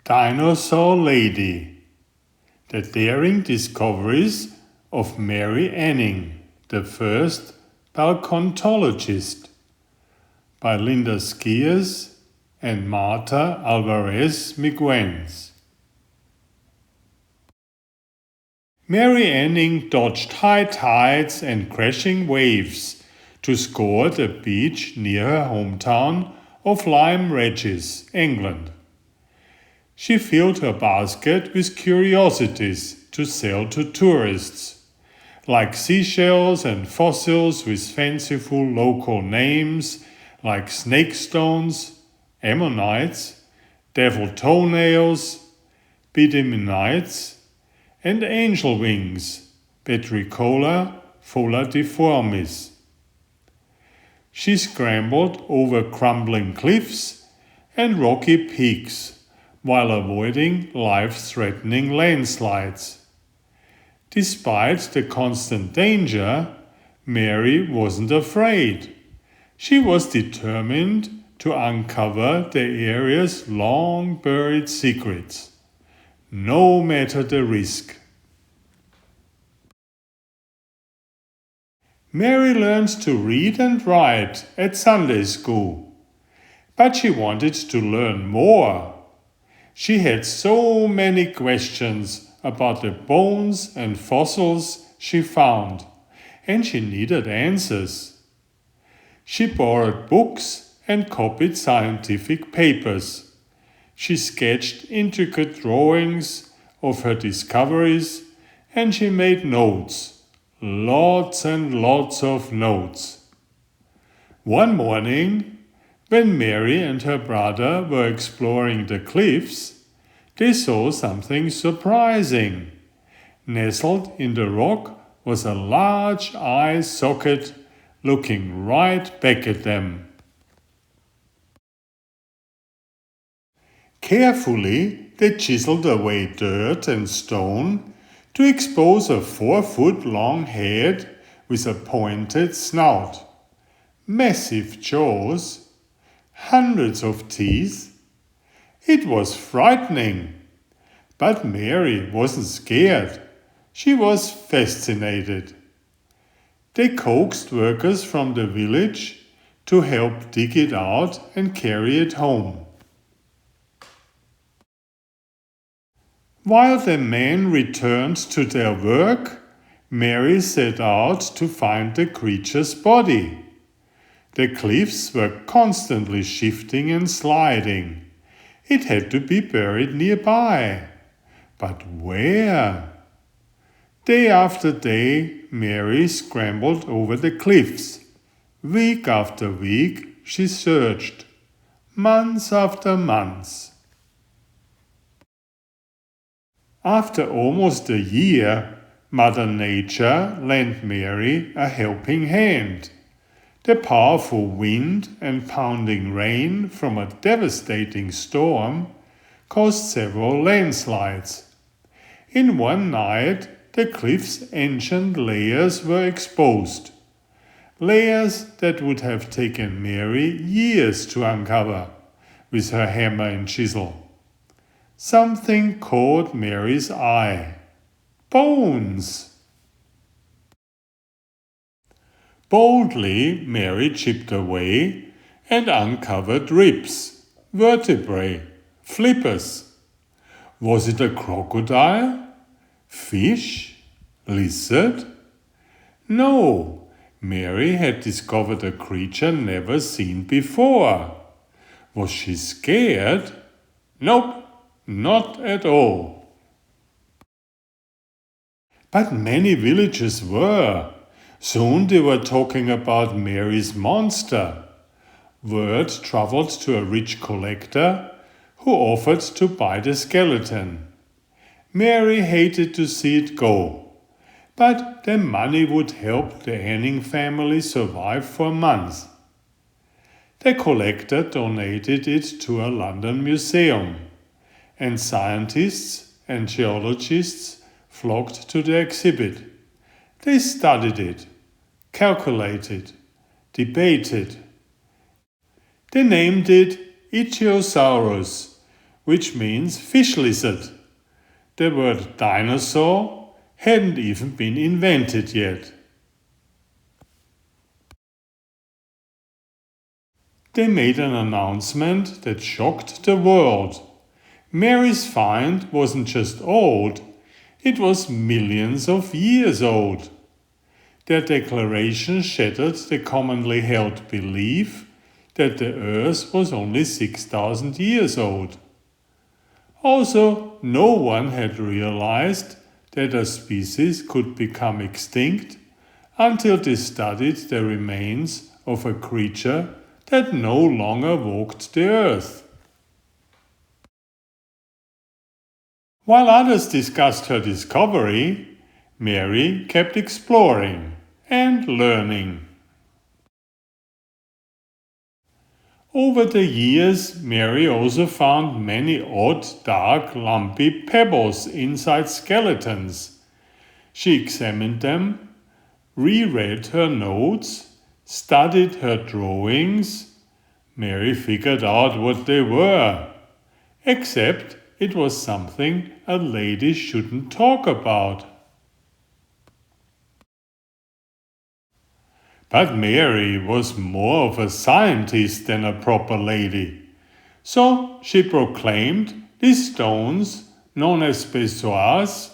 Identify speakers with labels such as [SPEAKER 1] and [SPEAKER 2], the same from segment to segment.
[SPEAKER 1] Dinosaur Lady. The Daring Discoveries of Mary Anning, the First Paleontologist, by Linda Skiers and Marta Alvarez Miguens. Mary Anning dodged high tides and crashing waves to score the beach near her hometown of Lyme Regis, England. She filled her basket with curiosities to sell to tourists, like seashells and fossils with fanciful local names like snake stones, ammonites, devil toenails, bedemonites, and angel wings, Petricola falciformis. She scrambled over crumbling cliffs and rocky peaks while avoiding life-threatening landslides. Despite the constant danger, Mary wasn't afraid. She was determined to uncover the area's long-buried secrets, no matter the risk. Mary learned to read and write at Sunday school, but she wanted to learn more. She had so many questions about the bones and fossils she found, and she needed answers. She borrowed books and copied scientific papers. She sketched intricate drawings of her discoveries, and she made notes, lots and lots of notes. One morning, when Mary and her brother were exploring the cliffs, they saw something surprising. Nestled in the rock was a large eye socket looking right back at them. Carefully, they chiseled away dirt and stone to expose a 4-foot-long head with a pointed snout, massive jaws, hundreds of teeth. It was frightening, but Mary wasn't scared. She was fascinated. They coaxed workers from the village to help dig it out and carry it home. While the men returned to their work, Mary set out to find the creature's body. The cliffs were constantly shifting and sliding. It had to be buried nearby. But where? Day after day, Mary scrambled over the cliffs. Week after week, she searched. Months after months. After almost a year, Mother Nature lent Mary a helping hand. The powerful wind and pounding rain from a devastating storm caused several landslides. In one night, the cliff's ancient layers were exposed. Layers that would have taken Mary years to uncover with her hammer and chisel. Something caught Mary's eye. Bones! Boldly, Mary chipped away and uncovered ribs, vertebrae, flippers. Was it a crocodile? Fish? Lizard? No, Mary had discovered a creature never seen before. Was she scared? Nope, not at all. But many villagers were. Soon they were talking about Mary's monster. Word traveled to a rich collector who offered to buy the skeleton. Mary hated to see it go, but the money would help the Anning family survive for months. The collector donated it to a London museum, and scientists and geologists flocked to the exhibit. They studied it, calculated, debated. They named it Ichthyosaurus, which means fish lizard. The word dinosaur hadn't even been invented yet. They made an announcement that shocked the world. Mary's find wasn't just old, it was millions of years old. Their declaration shattered the commonly held belief that the Earth was only 6,000 years old. Also, no one had realized that a species could become extinct until they studied the remains of a creature that no longer walked the earth. While others discussed her discovery, Mary kept exploring and learning. Over the years, Mary also found many odd, dark, lumpy pebbles inside skeletons. She examined them, reread her notes, studied her drawings. Mary figured out what they were, except it was something a lady shouldn't talk about. But Mary was more of a scientist than a proper lady. So she proclaimed these stones, known as bezoars,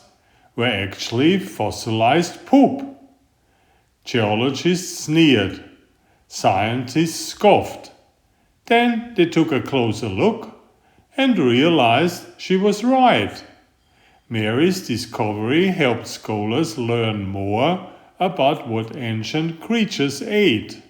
[SPEAKER 1] were actually fossilized poop. Geologists sneered. Scientists scoffed. Then they took a closer look and realized she was right. Mary's discovery helped scholars learn more about what ancient creatures ate.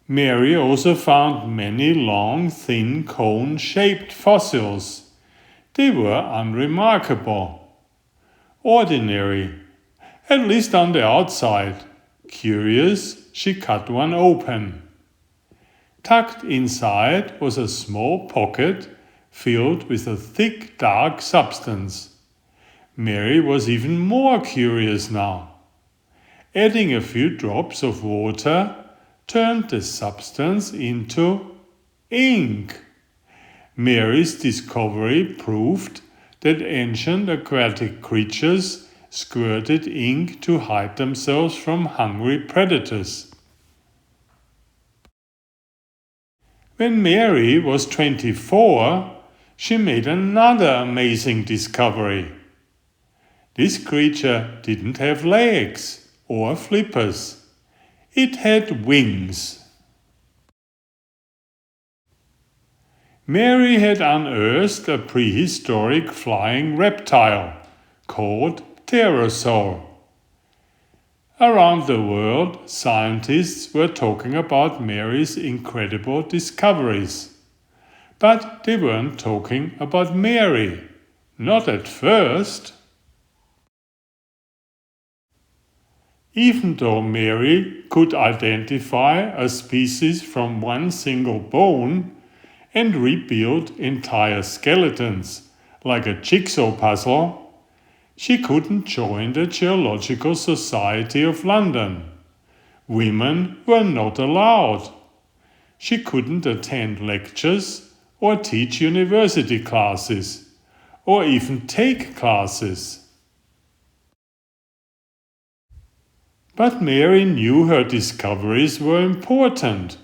[SPEAKER 1] Mary also found many long, thin, cone-shaped fossils. They were unremarkable. Ordinary, at least on the outside. Curious, she cut one open. Tucked inside was a small pocket filled with a thick, dark substance. Mary was even more curious now. Adding a few drops of water turned the substance into ink. Mary's discovery proved that ancient aquatic creatures squirted ink to hide themselves from hungry predators. When Mary was 24, she made another amazing discovery. This creature didn't have legs or flippers. It had wings. Mary had unearthed a prehistoric flying reptile called pterosaur. Around the world, scientists were talking about Mary's incredible discoveries. But they weren't talking about Mary. Not at first. Even though Mary could identify a species from one single bone and rebuild entire skeletons like a jigsaw puzzle, she couldn't join the Geological Society of London. Women were not allowed. She couldn't attend lectures or teach university classes, or even take classes. But Mary knew her discoveries were important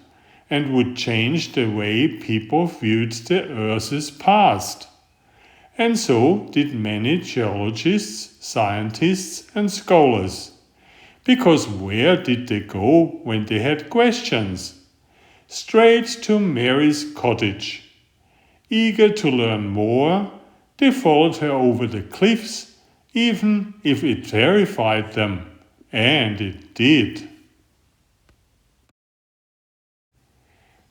[SPEAKER 1] and would change the way people viewed the Earth's past. And so did many geologists, scientists, and scholars. Because where did they go when they had questions? Straight to Mary's cottage. Eager to learn more, they followed her over the cliffs, even if it terrified them. And it did.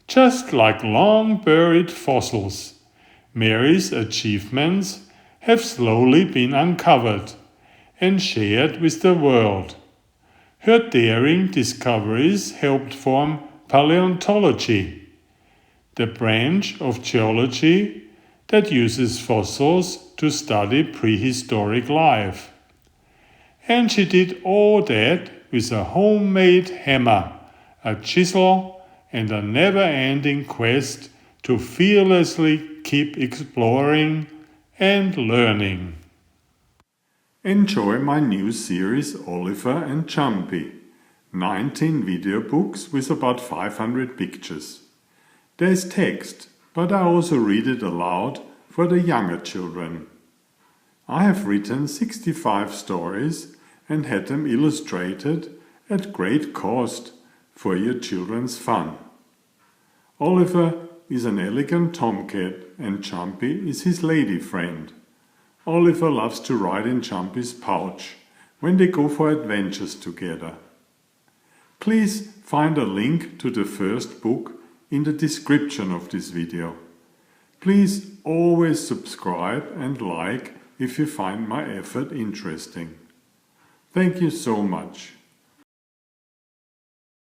[SPEAKER 1] Just like long-buried fossils, Mary's achievements have slowly been uncovered and shared with the world. Her daring discoveries helped form paleontology, the branch of geology that uses fossils to study prehistoric life. And she did all that with a homemade hammer, a chisel, and a never-ending quest to fearlessly keep exploring and learning. Enjoy my new series Oliver and Jumpy, 19 video books with about 500 pictures. There's text, but I also read it aloud for the younger children. I have written 65 stories and had them illustrated at great cost for your children's fun. Oliver is an elegant tomcat and Jumpy is his lady friend. Oliver loves to ride in Jumpy's pouch when they go for adventures together. Please find a link to the first book in the description of this video. Please always subscribe and like if you find my effort interesting. Thank you so much.